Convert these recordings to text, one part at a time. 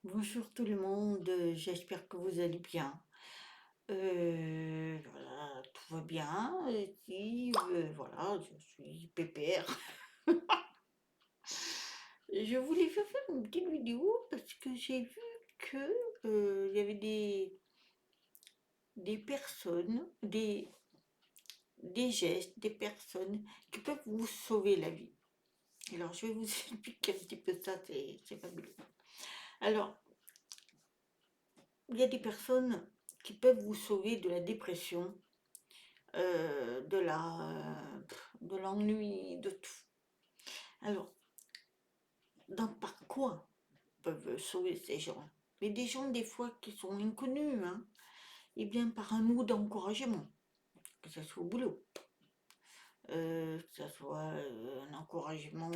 Bonjour tout le monde, j'espère que vous allez bien. Voilà, tout va bien ici, voilà, je suis pépère. Je voulais faire une petite vidéo parce que j'ai vu que il y avait des personnes, des gestes, des personnes qui peuvent vous sauver la vie. Alors je vais vous expliquer un petit peu ça, c'est fabuleux. Alors, il y a des personnes qui peuvent vous sauver de la dépression, euh, de la, de l'ennui, de tout. Alors, par quoi peuvent sauver ces gens? Mais des gens, des fois, qui sont inconnus, hein, et bien par un mot d'encouragement, que ce soit au boulot, que ce soit un encouragement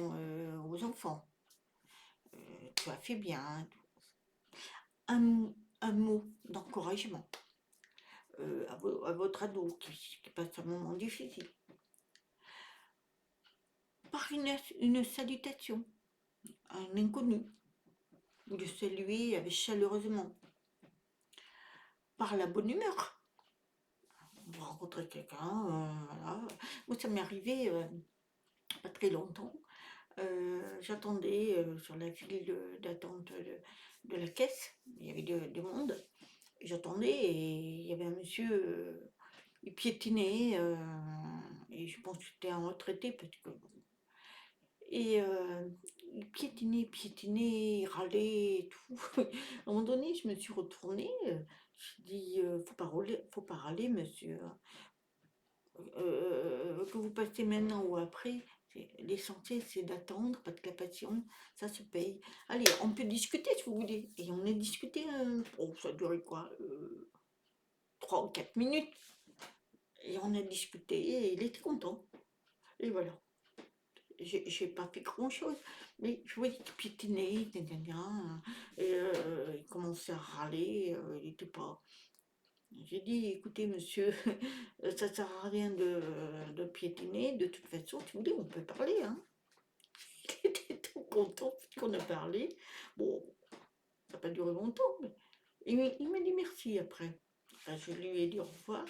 aux enfants. Tu as fait bien. Un, un mot d'encouragement à votre ado qui passe un moment difficile. Par une salutation à un inconnu. Vous le saluez chaleureusement, par la bonne humeur. Vous rencontrez quelqu'un, voilà. Moi, ça m'est arrivé pas très longtemps. J'attendais sur la file d'attente de la caisse. Il y avait du monde. J'attendais et il y avait un monsieur, il piétinait. Et je pense que c'était un retraité parce que et il piétinait, il râlait et tout. À un moment donné, je me suis retournée, j'ai dit, faut pas râler, monsieur, hein. Que vous passez maintenant ou après, l'essentiel c'est d'attendre, parce que la passion, ça se paye. Allez, on peut discuter si vous voulez. Et on a discuté, oh, ça a duré quoi, 3 ou 4 minutes. Et on a discuté et il était content. Et voilà. J'ai pas fait grand-chose, mais je voyais qu'il piétinait, gna, gna, gna, et il commençait à râler, il était pas. J'ai dit, écoutez, monsieur, ça sert à rien de piétiner, de toute façon, si vous voulez, on peut parler, hein. Il était tout content qu'on a parlé. Bon, ça n'a pas duré longtemps, mais il m'a dit merci après. Enfin, je lui ai dit au revoir.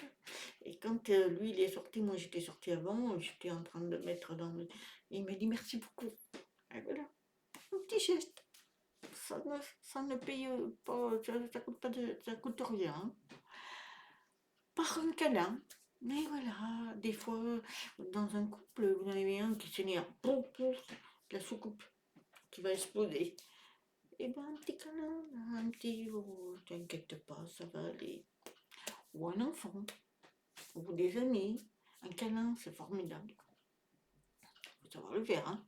Et quand lui, il est sorti, moi j'étais sortie avant, j'étais en train de mettre dans le. Il m'a dit merci beaucoup. Et voilà, un petit geste. Ça ne paye pas, ça coûte pas ça coûte rien, hein. Par un câlin. Mais voilà, des fois, dans un couple, vous en avez un qui s'énerve, pouf, pouf, la soucoupe qui va exploser. Et ben un petit câlin, un petit oh, t'inquiète pas, ça va aller. Ou un enfant, ou des amis. Un câlin, c'est formidable. Faut savoir le faire, hein.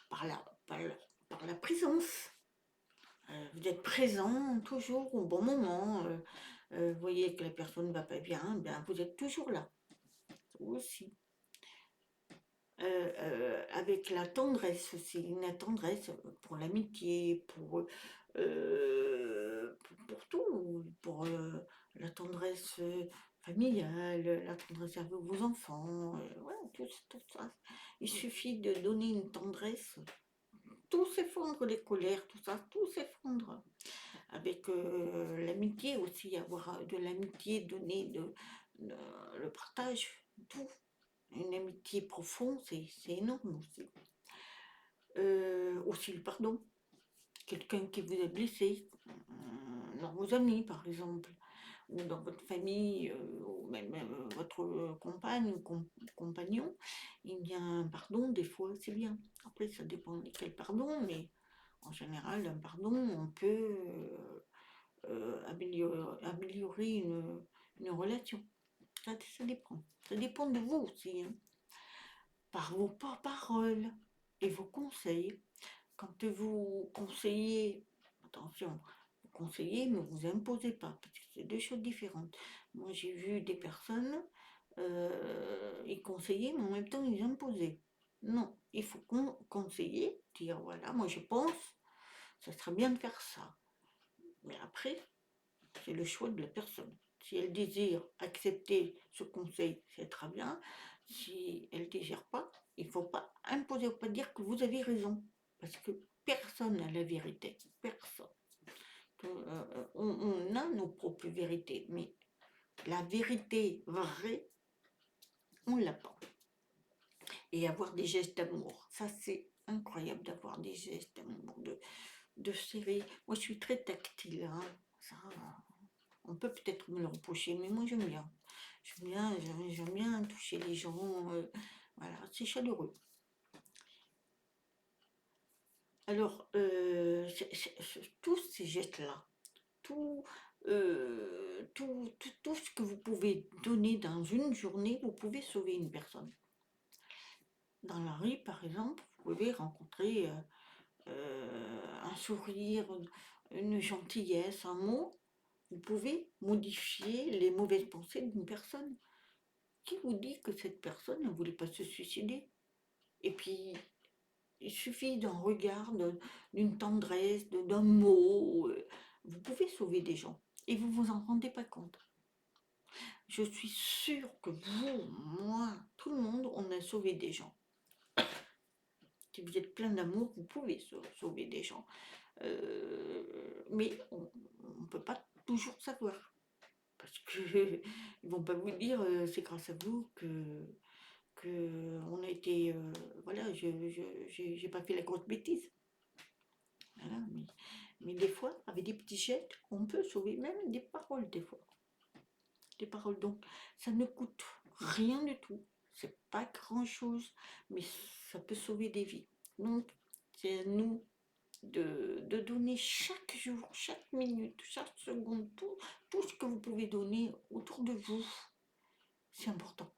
Par la, par la, par la présence. Vous êtes présent toujours au bon moment. Vous voyez que la personne ne va pas bien, ben vous êtes toujours là. Vous aussi. Avec la tendresse aussi, la tendresse pour l'amitié, pour tout, pour la tendresse familiale, la tendresse avec vos enfants, voilà, tout ça. Il suffit de donner une tendresse, tout s'effondre, les colères, tout ça, tout s'effondre. Avec l'amitié aussi, avoir de l'amitié, donner le partage, tout. Une amitié profonde, c'est énorme aussi. Aussi le pardon. Quelqu'un qui vous a blessé, dans vos amis par exemple, ou dans votre famille, ou même votre compagne ou compagnon, il y a un pardon, des fois c'est bien. Après, ça dépend de quel pardon, mais en général, un pardon, on peut améliorer une relation. Ça dépend. Ça dépend de vous aussi, hein. Par vos paroles et vos conseils. Quand vous conseillez, attention, vous conseillez, mais vous imposez pas, parce que c'est deux choses différentes. Moi, j'ai vu des personnes, ils conseillaient, mais en même temps, ils imposaient. Non, il faut conseiller, dire voilà, moi je pense, ça serait bien de faire ça. Mais après, c'est le choix de la personne. Si elle désire accepter ce conseil, c'est très bien. Si elle ne désire pas, il ne faut pas imposer, il ne faut pas dire que vous avez raison. Parce que personne n'a la vérité. Personne. on a nos propres vérités, mais la vérité vraie, on ne l'a pas. Et avoir des gestes d'amour, ça c'est incroyable d'avoir des gestes d'amour, de serrer. Moi je suis très tactile, hein. Ça, on peut peut-être me le reprocher, mais moi j'aime bien. J'aime bien toucher les gens, voilà, c'est chaleureux. Alors, tous ces gestes-là, tout, tout ce que vous pouvez donner dans une journée, vous pouvez sauver une personne. Dans la rue, par exemple, vous pouvez rencontrer un sourire, une gentillesse, un mot. Vous pouvez modifier les mauvaises pensées d'une personne. Qui vous dit que cette personne ne voulait pas se suicider? Et puis, il suffit d'un regard, d'une tendresse, d'un mot. Vous pouvez sauver des gens. Et vous vous en rendez pas compte. Je suis sûre que vous, moi, tout le monde, on a sauvé des gens. Si vous êtes plein d'amour, vous pouvez sauver des gens. Mais on ne peut pas toujours savoir. Parce qu'ils ne vont pas vous dire c'est grâce à vous que on a été. Voilà, j'ai pas fait la grosse bêtise. Voilà, mais des fois, avec des petits gestes, on peut sauver même des paroles, des fois. Des paroles. Donc, ça ne coûte rien du tout. C'est pas grand-chose, mais ça peut sauver des vies. Donc, c'est à nous de donner chaque jour, chaque minute, chaque seconde, tout ce que vous pouvez donner autour de vous. C'est important.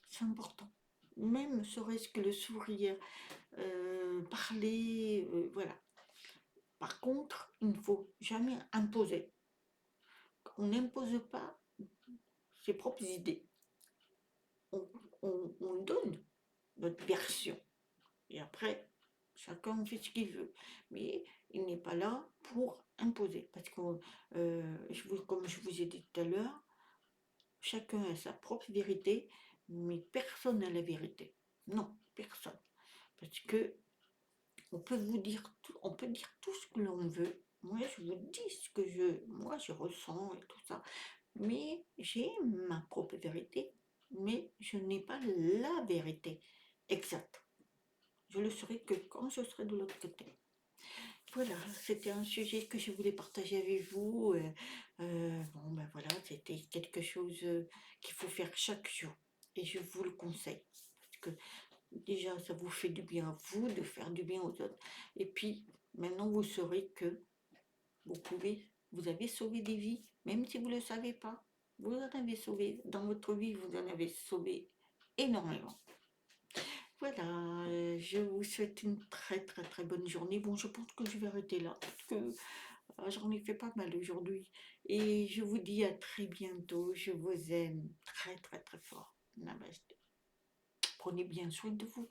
C'est important. Même serait-ce que le sourire, parler, voilà. Par contre, il ne faut jamais imposer. On n'impose pas ses propres idées. On donne notre version. Et après, chacun fait ce qu'il veut. Mais il n'est pas là pour imposer. Parce que, comme je vous ai dit tout à l'heure, chacun a sa propre vérité, mais personne n'a la vérité. Non, personne. Parce que on peut on peut dire tout ce que l'on veut. Moi, je vous dis ce que moi, je ressens et tout ça. Mais j'ai ma propre vérité, mais je n'ai pas la vérité exacte. Je le saurai que quand je serai de l'autre côté. Voilà, c'était un sujet que je voulais partager avec vous. Bon, ben voilà, c'était quelque chose qu'il faut faire chaque jour. Et je vous le conseille. Parce que déjà, ça vous fait du bien à vous de faire du bien aux autres. Et puis, maintenant, vous saurez que vous avez sauvé des vies, même si vous ne le savez pas. Vous en avez sauvé. Dans votre vie, vous en avez sauvé énormément. Voilà, je vous souhaite une très très très bonne journée. Bon, je pense que je vais arrêter là, parce que j'en ai fait pas mal aujourd'hui. Et je vous dis à très bientôt. Je vous aime très très très fort. Namasté. Prenez bien soin de vous.